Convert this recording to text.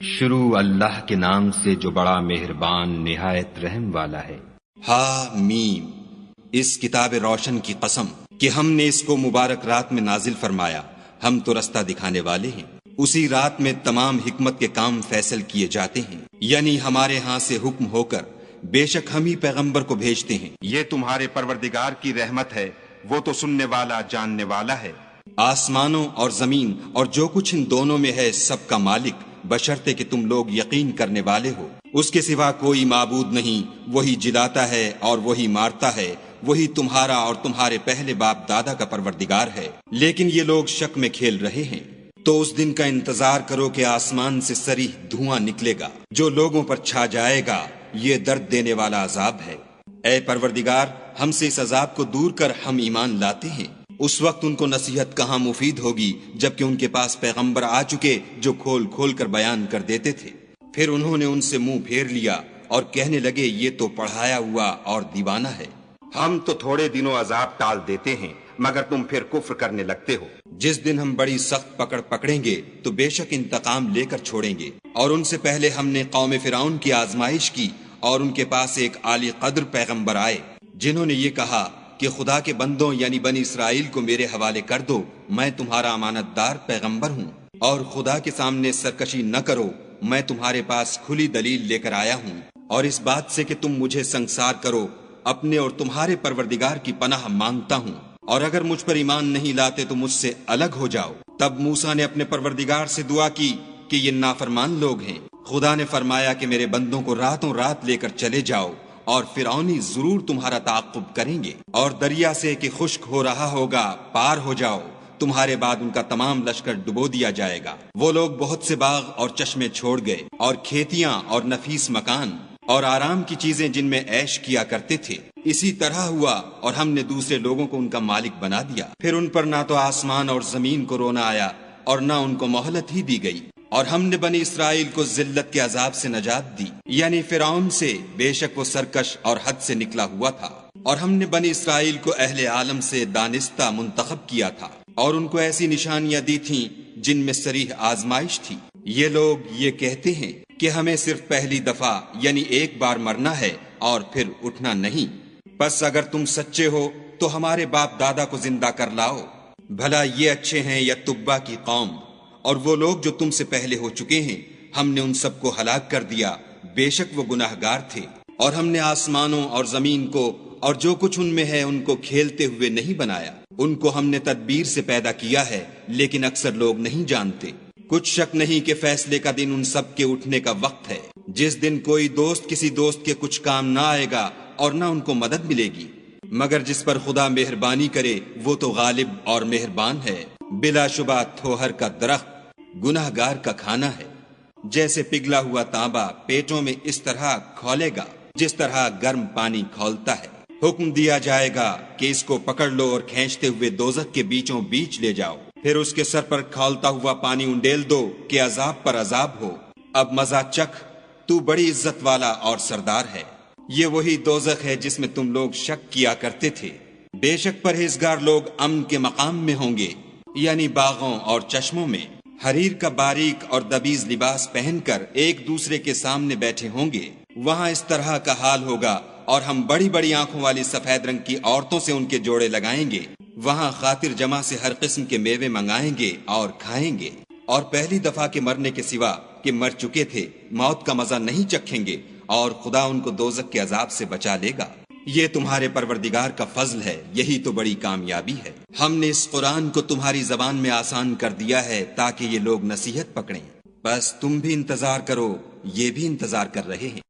شروع اللہ کے نام سے جو بڑا مہربان نہایت رحم والا ہے۔ ہا میم، اس کتاب روشن کی قسم کہ ہم نے اس کو مبارک رات میں نازل فرمایا، ہم تو رستہ دکھانے والے ہیں۔ اسی رات میں تمام حکمت کے کام فیصل کیے جاتے ہیں، یعنی ہمارے ہاں سے حکم ہو کر بے شک ہم ہی پیغمبر کو بھیجتے ہیں۔ یہ تمہارے پروردگار کی رحمت ہے، وہ تو سننے والا جاننے والا ہے۔ آسمانوں اور زمین اور جو کچھ ان دونوں میں ہے سب کا مالک، بشرطے کہ تم لوگ یقین کرنے والے ہو۔ اس کے سوا کوئی معبود نہیں، وہی جلاتا ہے اور وہی مارتا ہے، وہی تمہارا اور تمہارے پہلے باپ دادا کا پروردگار ہے، لیکن یہ لوگ شک میں کھیل رہے ہیں۔ تو اس دن کا انتظار کرو کہ آسمان سے صریح دھواں نکلے گا جو لوگوں پر چھا جائے گا، یہ درد دینے والا عذاب ہے۔ اے پروردگار، ہم سے اس عذاب کو دور کر، ہم ایمان لاتے ہیں۔ اس وقت ان کو نصیحت کہاں مفید ہوگی جبکہ ان کے پاس پیغمبر آ چکے جو کھول کھول کر بیان کر دیتے تھے۔ پھر انہوں نے ان سے منہ پھیر لیا اور کہنے لگے یہ تو پڑھایا ہوا اور دیوانہ ہے۔ ہم تو تھوڑے دنوں عذاب ٹال دیتے ہیں مگر تم پھر کفر کرنے لگتے ہو۔ جس دن ہم بڑی سخت پکڑ پکڑیں گے تو بے شک انتقام لے کر چھوڑیں گے۔ اور ان سے پہلے ہم نے قوم فرعون کی آزمائش کی اور ان کے پاس ایک عالی قدر پیغمبر آئے جنہوں نے یہ کہا کہ خدا کے بندوں یعنی بنی اسرائیل کو میرے حوالے کر دو، میں تمہارا امانت دار پیغمبر ہوں، اور خدا کے سامنے سرکشی نہ کرو، میں تمہارے پاس کھلی دلیل لے کر آیا ہوں، اور اس بات سے کہ تم مجھے سنگسار کرو، اپنے اور تمہارے پروردگار کی پناہ مانگتا ہوں، اور اگر مجھ پر ایمان نہیں لاتے تو مجھ سے الگ ہو جاؤ۔ تب موسیٰ نے اپنے پروردگار سے دعا کی کہ یہ نافرمان لوگ ہیں۔ خدا نے فرمایا کہ میرے بندوں کو راتوں رات لے کر چلے جاؤ، اور فرعونی ضرور تمہارا تعاقب کریں گے، اور دریا سے کہ خشک ہو رہا ہوگا پار ہو جاؤ، تمہارے بعد ان کا تمام لشکر ڈبو دیا جائے گا۔ وہ لوگ بہت سے باغ اور چشمے چھوڑ گئے، اور کھیتیاں اور نفیس مکان اور آرام کی چیزیں جن میں عیش کیا کرتے تھے۔ اسی طرح ہوا اور ہم نے دوسرے لوگوں کو ان کا مالک بنا دیا۔ پھر ان پر نہ تو آسمان اور زمین کو رونا آیا اور نہ ان کو مہلت ہی دی گئی، اور ہم نے بنی اسرائیل کو ذلت کے عذاب سے نجات دی، یعنی فرعون سے، بے شک وہ سرکش اور حد سے نکلا ہوا تھا۔ اور ہم نے بنی اسرائیل کو اہل عالم سے دانستہ منتخب کیا تھا، اور ان کو ایسی نشانیاں دی تھیں جن میں صریح آزمائش تھی۔ یہ لوگ یہ کہتے ہیں کہ ہمیں صرف پہلی دفعہ یعنی ایک بار مرنا ہے اور پھر اٹھنا نہیں، پس اگر تم سچے ہو تو ہمارے باپ دادا کو زندہ کر لاؤ، بھلا یہ اچھے ہیں یا تبا کی قوم؟ اور وہ لوگ جو تم سے پہلے ہو چکے ہیں ہم نے ان سب کو ہلاک کر دیا، بے شک وہ گناہگار تھے۔ اور ہم نے آسمانوں اور زمین کو اور جو کچھ ان میں ہے ان کو کھیلتے ہوئے نہیں بنایا، ان کو ہم نے تدبیر سے پیدا کیا ہے، لیکن اکثر لوگ نہیں جانتے۔ کچھ شک نہیں کہ فیصلے کا دن ان سب کے اٹھنے کا وقت ہے، جس دن کوئی دوست کسی دوست کے کچھ کام نہ آئے گا اور نہ ان کو مدد ملے گی، مگر جس پر خدا مہربانی کرے وہ تو غالب اور مہربان ہے۔ بلا شبہ تھوہر کا درخت گناہگار کا کھانا ہے، جیسے پگھلا ہوا تانبا پیٹوں میں اس طرح کھولے گا جس طرح گرم پانی کھولتا ہے۔ حکم دیا جائے گا کہ اس کو پکڑ لو اور کھینچتے ہوئے دوزخ کے بیچوں بیچ لے جاؤ، پھر اس کے سر پر کھولتا ہوا پانی انڈیل دو کہ عذاب پر عذاب ہو، اب مزہ چکھ، تو بڑی عزت والا اور سردار ہے۔ یہ وہی دوزخ ہے جس میں تم لوگ شک کیا کرتے تھے۔ بے شک پرہیزگار لوگ امن کے مقام میں ہوں گے، یعنی باغوں اور چشموں میں، حریر کا باریک اور دبیز لباس پہن کر ایک دوسرے کے سامنے بیٹھے ہوں گے۔ وہاں اس طرح کا حال ہوگا، اور ہم بڑی بڑی آنکھوں والی سفید رنگ کی عورتوں سے ان کے جوڑے لگائیں گے۔ وہاں خاطر جمع سے ہر قسم کے میوے منگائیں گے اور کھائیں گے، اور پہلی دفعہ کے مرنے کے سوا کہ مر چکے تھے موت کا مزہ نہیں چکھیں گے، اور خدا ان کو دوزخ کے عذاب سے بچا لے گا۔ یہ تمہارے پروردگار کا فضل ہے، یہی تو بڑی کامیابی ہے۔ ہم نے اس قرآن کو تمہاری زبان میں آسان کر دیا ہے تاکہ یہ لوگ نصیحت پکڑیں، بس تم بھی انتظار کرو، یہ بھی انتظار کر رہے ہیں۔